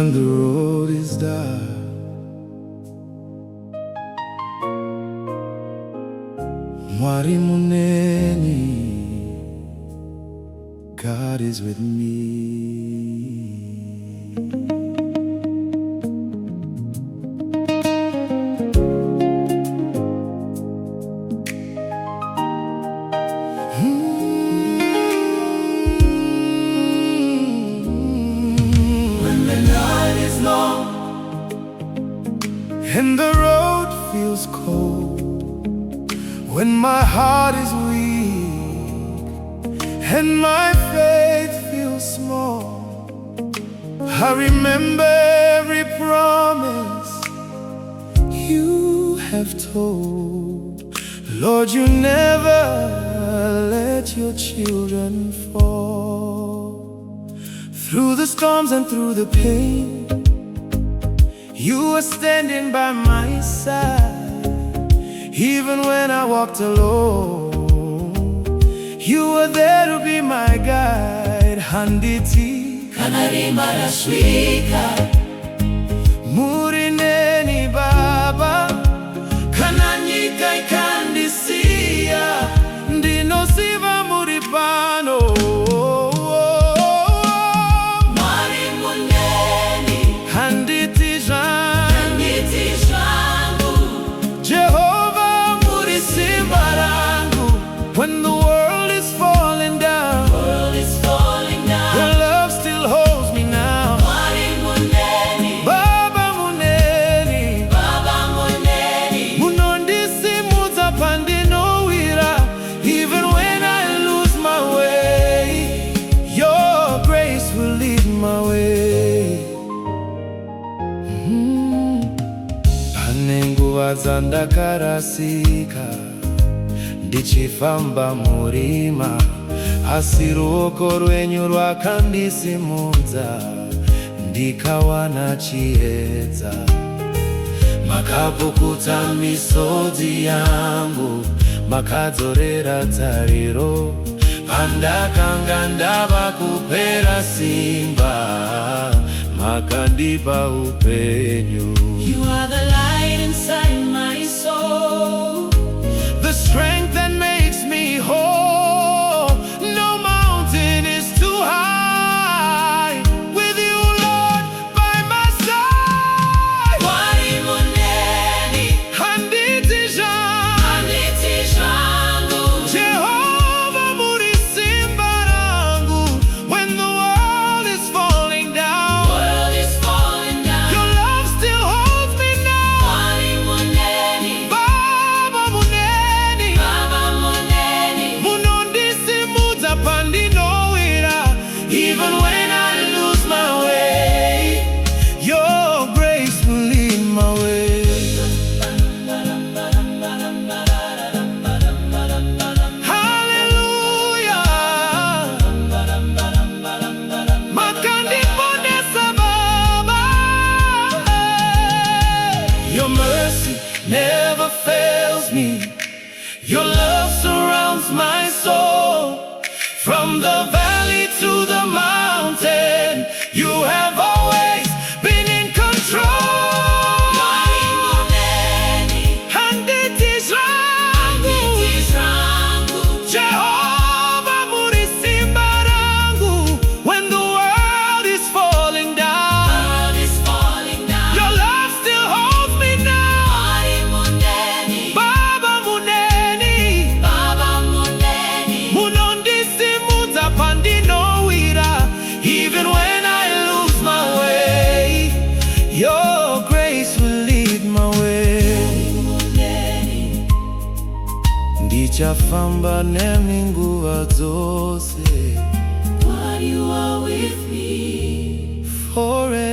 when the road is dark. Mwari Muneni, God is with me. And the road feels cold, when my heart is weak and my faith feels small, I remember every promise you have told. Lord, you never let your children fall. Through the storms and through the pain, you were standing by my side. Even when I walked alone, you were there to be my guide. Handiti kanari marashwika Muneni baba kananyika ikandisia ndinosiva muri pano. When the world is falling down, your love still holds me now. Baba Muneni, munondisi muza pandino wira. Even when I lose my way, your grace will lead my way. Panengu wazanda karasika ndichifamba murima, asi ruoko rwenyu rwakandisimudza, ndikawana chiedza. Makapukuta misodzi yangu, makadzorera tariro, pandakanga ndava kupera simba, makandipa upenyu. You are the light inside my soul, the strength that makes me whole. No mountain is too high. With you, Lord, by my side. Mwari Muneni, handiti jangu, Jehovah muri simba rangu. When the world is falling down, your love still holds me now. Mwari Muneni, Baba Muneni, munondisi muza pandino wira. Even when I lose my way, your grace will lead my way. Hallelujah. Makandipondesa Baba. Your mercy never fails me. Your love surrounds my soul. From the valley to the mountain, you have always been in control. Mwari Muneni, Handiti jangu, Jehovah muri simba rangu. When the world is falling down, your love still holds me now. Mwari Muneni, Baba Muneni, munondisi muza pandino wira. Even when I lose my way, your grace will lead my way. Ndichafamba neminguva dzose, God, you are with me forever.